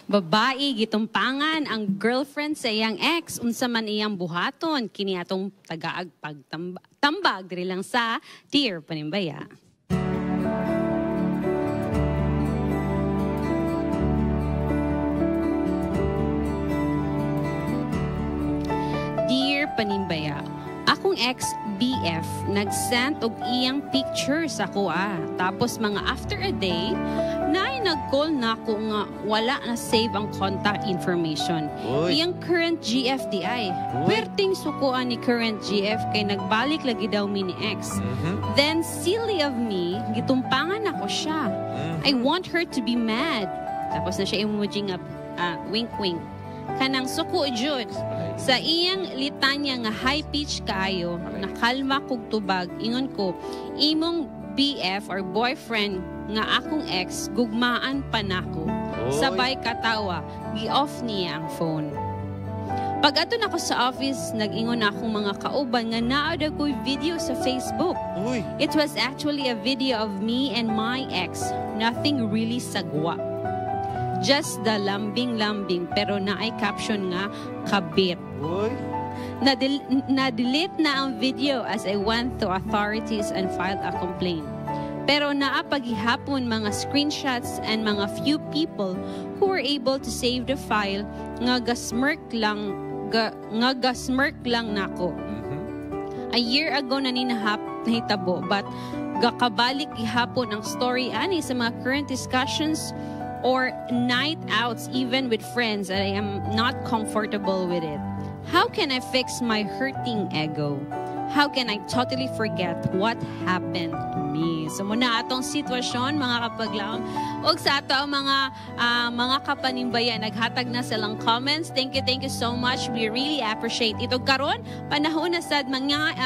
Babae gitumpangan ang girlfriend sa iyang ex unsa man iyang buhaton kini atong tagaag pagtambag diri lang sa Dear Panimbaya. Dear Panimbaya, akong ex-BF nag-send og iyang picture sa kuha. Tapos mga after a day, naay nag-call na ako nga wala na save ang contact information. Iyang current GFDI. Perting sukuan ni current GF kay nagbalik lagi daw mi ni ex. Then silly of me, gitumpangan ako siya. I want her to be mad. Tapos na siya emoji nga wink-wink. Kanang suko jud sa iyang litanya nga high pitch kaayo nakalma kog tubag ingon ko imong BF or boyfriend nga akong ex gugmaan pa nako sabay katawa gi-off niya ang phone. Pag ato nako sa office nag-ingon akong mga kauban nga naa daw ko'y video sa Facebook. It was actually a video of me and my ex, nothing really sagwa. Just the lambing-lambing pero naay caption nga kabit. Na-delete na ang video as I went to authorities and filed a complaint. Pero naapagihapon mga screenshots and mga few people who were able to save the file nga gasmirk lang nako. A year ago na nahitabo but gakabalik ihapon ang story ani sa mga current discussions or night outs even with friends and I am not comfortable with it. How can I fix my hurting ego? How can I totally forget what happened to me? So muna atong sitwasyon mga kapaglaom ug sa ato ang mga kapanimbaya naghatag na silang comments. Thank you so much. We really appreciate ito karon panahon na sad mga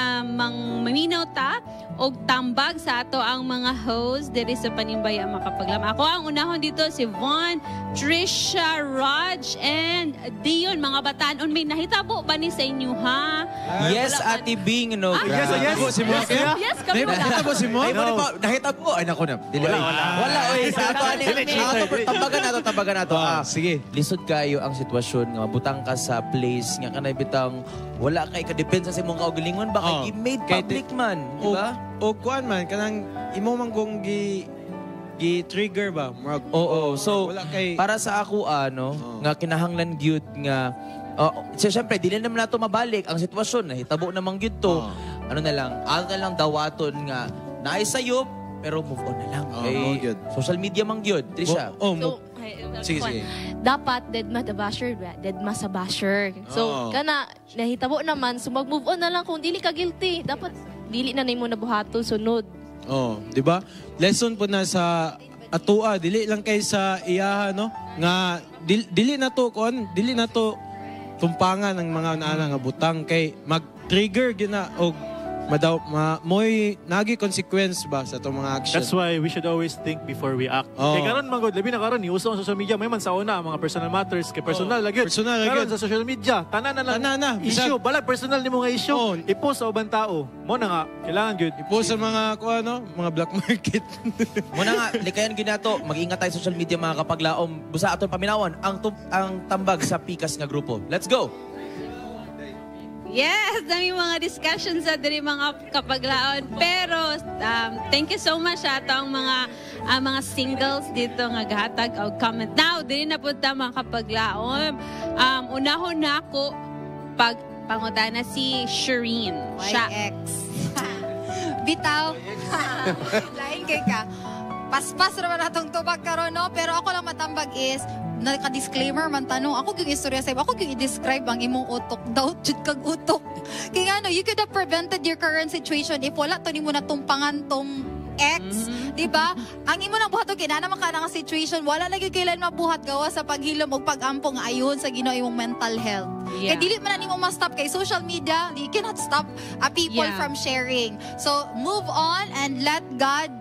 maminaw ta og tambag sa ato ang mga host diri sa Panimbaya mga kapaglaom. Ako ang unahon dito si Von, Trisha, Raj and Dion mga batanon. May nahitabo ba ni sa inyo ha? Yes, Ate Bing, no? Yes, si Mo. Yes, kami wala. Nahitabo si Mo? Nahitabo. Ay, naku na. Wala, oy. Sa ato, tambagan nato. Sige. Lisod kayo ang sitwasyon nga butang ka sa place nga kanay bitang wala kay kadepensa sa imong kaugalingon ba kay i-made public man, di ba? O kuan man kanang imo man kung gi-trigger ba? Oo. So wala kay para sa ako nga kinahanglan gyud nga siyempre dili naman nato mabalik ang sitwasyon nahitabo namang gyud to. Ano na lang dawaton nga naay sayop pero move on na lang. Social media mang gyud, Trisha. Sige. Dapat deadma sa basher. So kana nahitabo naman so mag-move on na lang kung dili ka guilty. Dapat dili na nimo nabuhaton sunod. Di ba? Lesson po na sa atua, dili lang kay sa iyaha no nga dili na to tumpangan ng mga naana nga butang kay mag-trigger gina og moy nagi consequence ba sa itong mga action. That's why we should always think before we act. Kaya karon man god, labi na karon iuso ang social media may man sa una mga personal matters kay personal lagi. Karon sa social media tanan na lang issue, balag personal nimo nga issue. I-post sa ubang tao. Mo na nga kailangan gyud i-post sa mga mga black market. Mo na nga likayan gyud nato, mag-ingat tayo sa social media mga kapaglaom. Busa aton paminawan ang tambag sa pikas nga grupo. Let's go. Yes, dami mga discussions sa diri mga kapaglaon. Pero thank you so much sa atong mga singles dito nga gahatag og comment. Now, diri na pud ta mga kapaglaon. Unahon na ako pag pangutana si Shireen. YX. Bitaw. Lain kay ka. Paspas naman natong tubag karon no, pero ako lang matambag is naka-disclaimer man tanong, ako yung istorya sa'yo, ako yung i-describe ang imong utok. Daot jud kag utok. Kaya you could have prevented your current situation if wala to nimo natumpangan tong ex, di ba? Ang imo nang buhaton kinana man ka nga situation, wala lagi kailan mabuhat gawa sa paghilom og pag-ampo nga ayon sa Ginoo imong mental health. Kaya dili man na nimo ma-stop kay social media, you cannot stop people from sharing. So move on and let God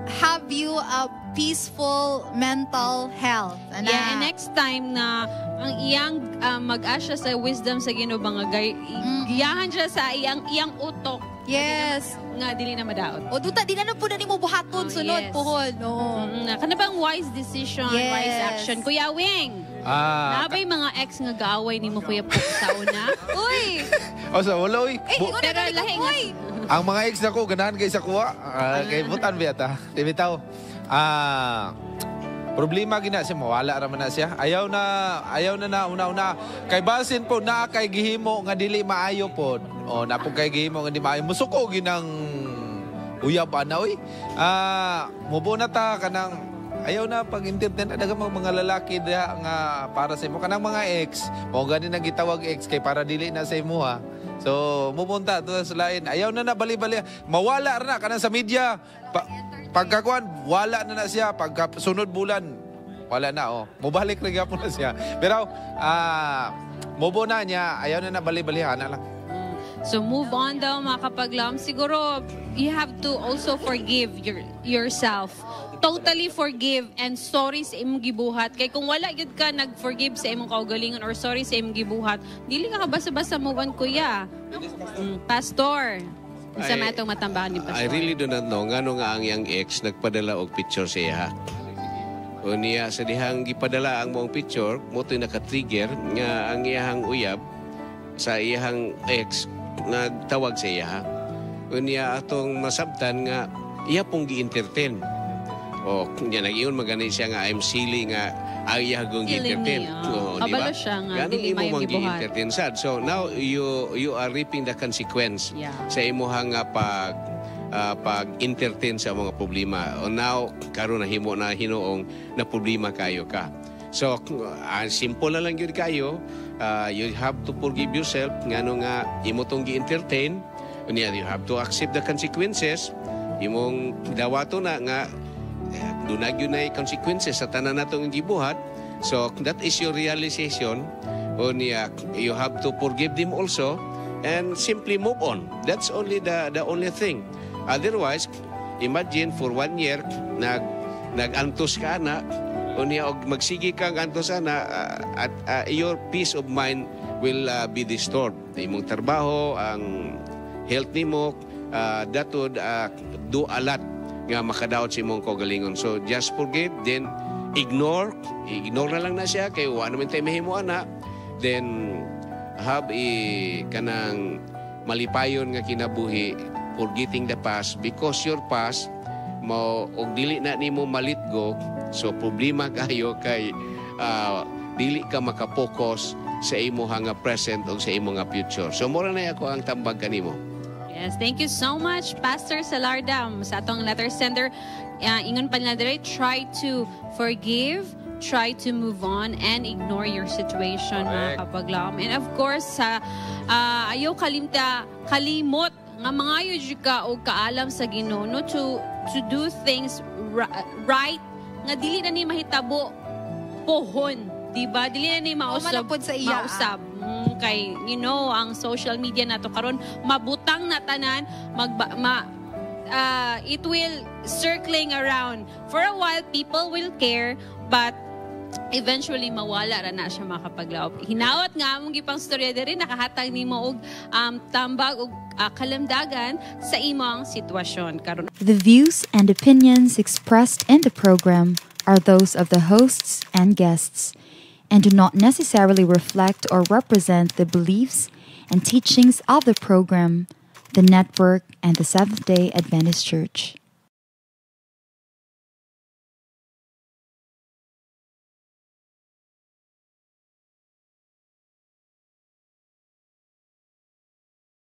have you a peaceful mental health. And next time na ang iyang mag-asya sa wisdom sa Ginoo nga giyahan siya sa iyang utok Yes. Nga dili na madaot. O duta di na po na nimo buhaton sunod yes. puhon. Oo. Kana bang wise decision, Yes. wise action? Kuya Wing, nabay mga ex nga gaaway nimo Kuya Puk sa una? Uy! O sa wala, uy. Ingon Pero na lahi ko, nga. uy! Ang mga ex na ko, ganahan kayo sa kuha. Kay butan biyata. Di bitaw. Problema gina siya, mawala raman na siya. Ayaw na una-una. Kay basin po, na kay gihimo nga dili maayo po. O, na po kay gihimo nga di maayo. Musuko ginang uyab na, uy. Mubo na ta kanang ayaw na pag-internet na dagang mga lalaki da nga para sa imo. Kanang mga ex, mo ganin ang gitawag ex kay para dili na sa imo ha. So, mupunta to sa lain. Ayaw na bali-bali. Mawala na kanang sa media. Pagkakuan, wala na siya. Pagka sunod bulan, wala na, oh. Mubalik na po na siya. Pero, mubo na niya, ayaw na bali-balihan na lang. So move on daw mga kapaglam. Siguro, you have to also forgive yourself. Totally forgive and sorry sa imong gibuhat. Kay kung wala yun ka nag-forgive sa imong kaugalingon or sorry sa imong gibuhat, dili ka basta-basta move on, kuya. Pastor. Sa matong matambakan ni Pastor. I really do not know ngano nga ang iyang ex nagpadala og picture sa iya. O niya sa dihang gipadala ang mong picture, mo to'y naka-trigger nga ang iyahang uyab sa iyahang ex nagtawag sa iya. O niya atong masabtan nga iya pong gi-entertain. O niya nag-iyon magani siya nga I'm silly nga ayaw gong gi-entertain. Kabalo siya nga, dili may gibuhat. Entertain sad. So now you are reaping the consequence sa imuhang pag-entertain sa mga problema. O now karon nahimo na hinuong na problema kayo ka. So simple na lang yun kayo. You have to forgive yourself ngano nga imo tong gi-entertain. Unya you have to accept the consequences. Imong dawato na nga dunag yun ay consequences sa tanan natong gibuhat. So that is your realization. O niya, you have to forgive them also and simply move on. That's only the only thing. Otherwise, imagine for 1 year nag-antos ka na o niya og magsigi kang antos na at your peace of mind will be disturbed. Imong trabaho, ang health nimo, datod do a lot nga makadaot sa imong kaugalingon. So just forgive, then ignore na lang na siya kay wa naman tayo mahimo ana. Then have kanang malipayon nga kinabuhi, forgetting the past, because your past mo og dili na nimo malit go. So problema kayo kay dili ka makapokus sa imong nga present o sa imong nga future. So mura na ako ang tambag kanimo. Yes, thank you so much, Pastor Salardam. Sa atong letter sender, ingon pa nila dire, try to forgive, try to move on, and ignore your situation, mga kapaglam. And of course, ayaw kalimot nga mga yun ka o kaalam sa Ginoo to do things right, nga dili na ni mahitabo pohon, diba? Dili na ni mausab sa iya. Kay ang social media nato karon mabutang na tanan it will circling around for a while. People will care, but eventually mawala ra na siya makapaglaop. Hinaot nga among gipang storya diri nakahatag nimo og tambag og kalamdagan sa imong sitwasyon karon. The views and opinions expressed in the program are those of the hosts and guests and do not necessarily reflect or represent the beliefs and teachings of the program, the network, and the Seventh-day Adventist Church.